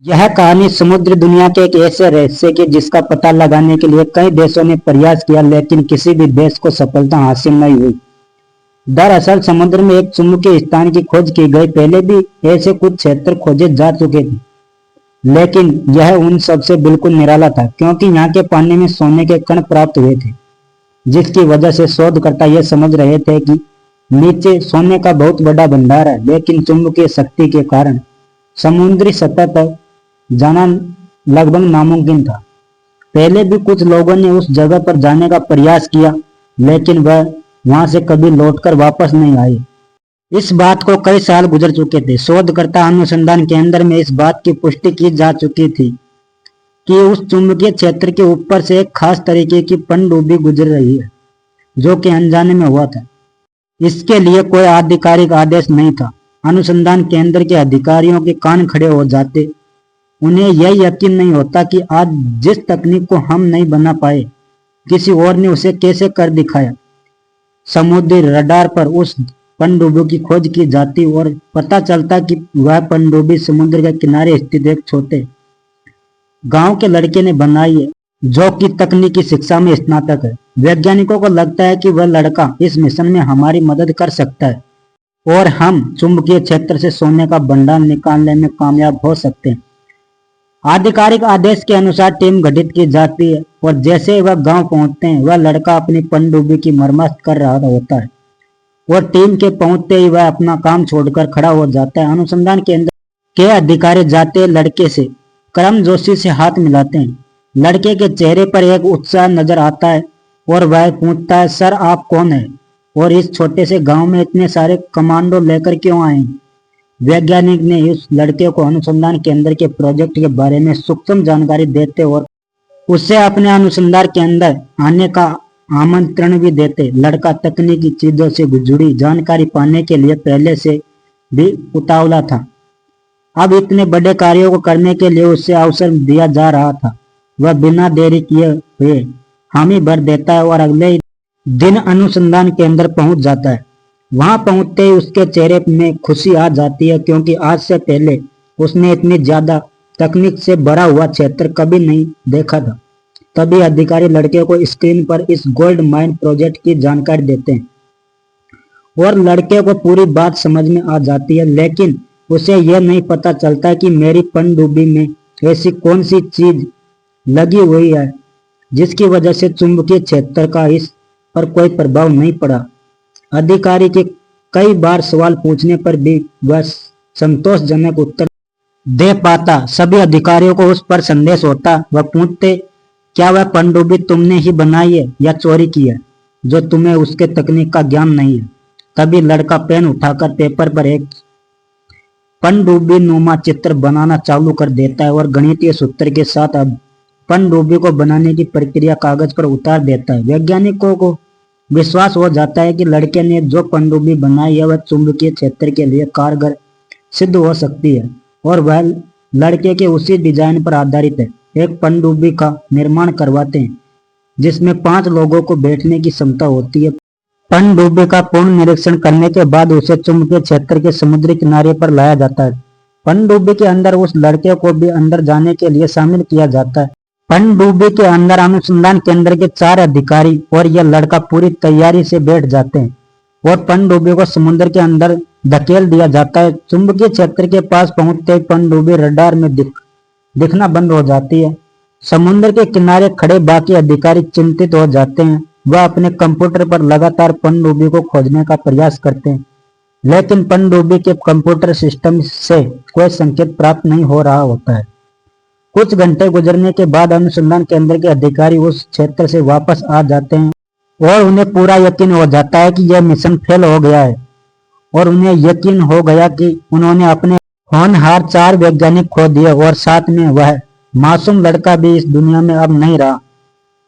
यह कहानी समुद्र दुनिया के एक ऐसे रहस्य की जिसका पता लगाने के लिए कई देशों ने प्रयास किया लेकिन किसी भी देश को सफलता हासिल नहीं हुई। दरअसल समुद्र में एक चुंबकीय स्थान की खोज की गई। पहले भी ऐसे कुछ क्षेत्र खोजे जा चुके थे, लेकिन यह उन सबसे बिल्कुल निराला था क्योंकि यहाँ के पानी में सोने के कण प्राप्त हुए थे, जिसकी वजह से शोधकर्ता यह समझ रहे थे कि नीचे सोने का बहुत बड़ा भंडार है। लेकिन चुंबकीय शक्ति के कारण समुद्री सतह तक जाना लगभग नामुमकिन था। पहले भी कुछ लोगों ने उस जगह पर जाने का प्रयास किया, लेकिन वह वहां से कभी लौटकर वापस नहीं आए। इस बात को कई साल गुजर चुके थे। शोधकर्ता अनुसंधान केंद्र में इस बात की पुष्टि की जा चुकी थी कि उस चुंबकीय क्षेत्र के ऊपर से एक खास तरीके की पनडुब्बी गुजर रही है, जो कि अनजाने में हुआ था। इसके लिए कोई आधिकारिक आदेश नहीं था। अनुसंधान केंद्र के अधिकारियों के कान खड़े हो जाते। उन्हें यह यकीन नहीं होता कि आज जिस तकनीक को हम नहीं बना पाए, किसी और ने उसे कैसे कर दिखाया। समुद्री रडार पर उस पनडुब्बी की खोज की जाती और पता चलता कि वह पनडुब्बी समुद्र के किनारे स्थित एक छोटे गांव के लड़के ने बनाई है, जो कि तकनीकी शिक्षा में स्नातक है। वैज्ञानिकों को लगता है कि वह लड़का इस मिशन में हमारी मदद कर सकता है और हम चुंबकीय क्षेत्र से सोने का भंडार निकालने में कामयाब हो सकते हैं। आधिकारिक आदेश के अनुसार टीम गठित की जाती है और जैसे वह गांव पहुंचते हैं, वह लड़का अपनी पनडुब्बी की मरम्मत कर रहा होता है और टीम के पहुंचते ही वह अपना काम छोड़कर खड़ा हो जाता है। अनुसंधान केंद्र के अधिकारी जाते लड़के से करमजोशी से हाथ मिलाते हैं। लड़के के चेहरे पर एक उत्साह नजर आता है और वह पूछता है, सर आप कौन है और इस छोटे से गांव में इतने सारे कमांडो लेकर क्यों आए? वैज्ञानिक ने उस लड़के को अनुसंधान केंद्र के प्रोजेक्ट के बारे में सूक्ष्म जानकारी देते और उसे अपने अनुसंधान केंद्र आने का आमंत्रण भी देते। लड़का तकनीकी चीजों से जुड़ी जानकारी पाने के लिए पहले से भी उतावला था। अब इतने बड़े कार्यों को करने के लिए उसे अवसर दिया जा रहा था। वह बिना देरी किए हुए हामी भर देता है और अगले दिन अनुसंधान केंद्र पहुंच जाता है। वहां पहुंचते ही उसके चेहरे में खुशी आ जाती है क्योंकि आज से पहले उसने इतनी ज्यादा तकनीक से भरा हुआ क्षेत्र कभी नहीं देखा था। तभी अधिकारी लड़के को स्क्रीन पर इस गोल्ड माइन प्रोजेक्ट की जानकारी देते हैं और लड़के को पूरी बात समझ में आ जाती है, लेकिन उसे यह नहीं पता चलता कि मेरी पनडुब्बी में ऐसी कौन सी चीज लगी हुई है जिसकी वजह से चुंबकीय क्षेत्र का इस पर कोई प्रभाव नहीं पड़ा। अधिकारी के कई बार सवाल पूछने पर भी वह संतोषजनक उत्तर दे पाता। सभी अधिकारियों को उस पर संदेह होता। वह पूछते, क्या वह पनडुब्बी तुमने ही बनाई है या चोरी की है, जो तुम्हें उसके तकनीक का ज्ञान नहीं है? तभी लड़का पेन उठाकर पेपर पर एक पनडुब्बी नुमा चित्र बनाना चालू कर देता है और गणितीय सूत्र के साथ अब पनडुब्बी को बनाने की प्रक्रिया कागज पर उतार देता है। वैज्ञानिकों को विश्वास हो जाता है कि लड़के ने जो पनडुब्बी बनाई है वह चुंबकीय क्षेत्र के लिए कारगर सिद्ध हो सकती है और वह लड़के के उसी डिजाइन पर आधारित है। एक पनडुब्बी का निर्माण करवाते हैं जिसमें 5 लोगों को बैठने की क्षमता होती है। पनडुब्बी का पूर्ण निरीक्षण करने के बाद उसे चुंबकीय क्षेत्र के समुद्री किनारे पर लाया जाता है। पनडुब्बी के अंदर उस लड़के को भी अंदर जाने के लिए शामिल किया जाता है। पनडुब्बी के अंदर अनुसंधान केंद्र के 4 अधिकारी और यह लड़का पूरी तैयारी से बैठ जाते हैं और पनडुब्बी को समुद्र के अंदर धकेल दिया जाता है। चुंबकीय क्षेत्र के पास पहुंचते ही पनडुब्बी रडार में दिखना बंद हो जाती है। समुद्र के किनारे खड़े बाकी अधिकारी चिंतित हो जाते हैं। वह अपने कंप्यूटर पर लगातार पनडुब्बी को खोजने का प्रयास करते हैं, लेकिन पनडुब्बी के कंप्यूटर सिस्टम से कोई संकेत प्राप्त नहीं हो रहा होता है। कुछ घंटे गुजरने के बाद अनुसंधान केंद्र के अधिकारी उस क्षेत्र से वापस आ जाते हैं और उन्हें पूरा यकीन हो जाता है कि यह मिशन फेल हो गया है और उन्हें यकीन हो गया कि उन्होंने अपने होनहार 4 वैज्ञानिक खो दिए और साथ में वह मासूम लड़का भी इस दुनिया में अब नहीं रहा।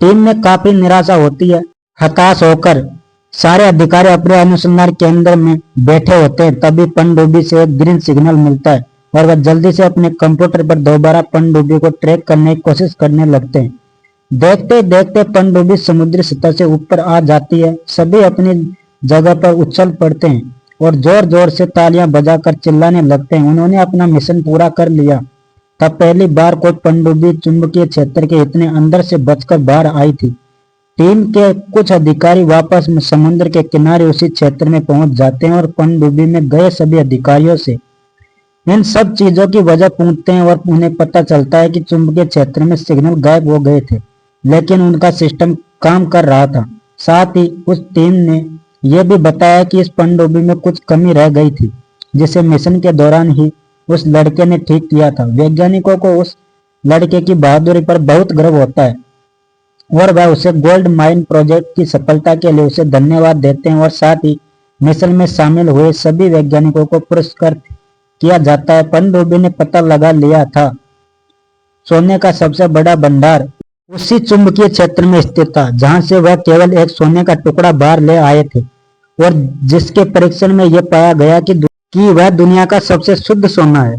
टीम में काफी निराशा होती है। हताश होकर सारे अधिकारी अपने अनुसंधान केंद्र में बैठे होते हैं। तभी पनडुब्बी से एक ग्रीन सिग्नल मिलता है और वह जल्दी से अपने कंप्यूटर पर दोबारा पनडुब्बी को ट्रैक करने की कोशिश करने लगते हैं। देखते देखते पनडुब्बी समुद्री सतह से ऊपर आ जाती है। सभी अपनी जगह पर उछल पड़ते हैं और जोर जोर से तालियां बजाकर चिल्लाने लगते हैं। उन्होंने अपना मिशन पूरा कर लिया। तब पहली बार कोई पनडुब्बी चुंबकीय क्षेत्र के इतने अंदर से बचकर बाहर आई थी। टीम के कुछ अधिकारी वापस समुद्र के किनारे उसी क्षेत्र में पहुंच जाते हैं और पनडुब्बी में गए सभी अधिकारियों से इन सब चीजों की वजह पूछते हैं और उन्हें पता चलता है कि चुंबकीय क्षेत्र में सिग्नल गायब हो गए थे, लेकिन उनका सिस्टम काम कर रहा था। साथ ही उस टीम ने यह भी बताया कि इस पनडुब्बी में कुछ कमी रह गई थी, जिसे मिशन के दौरान ही उस लड़के ने ठीक किया था। वैज्ञानिकों को उस लड़के की बहादुरी पर बहुत गर्व होता है और वह उसे गोल्ड माइन प्रोजेक्ट की सफलता के लिए उसे धन्यवाद देते हैं और साथ ही मिशन में शामिल हुए सभी वैज्ञानिकों को पुरस्कृत किया जाता है। पनडुब्बी ने पता लगा लिया था सोने का सबसे बड़ा भंडार उसी चुंबकीय क्षेत्र में स्थित था जहां से वह केवल एक सोने का टुकड़ा बाहर ले आए थे और जिसके परीक्षण में यह पाया गया कि वह दुनिया का सबसे शुद्ध सोना है।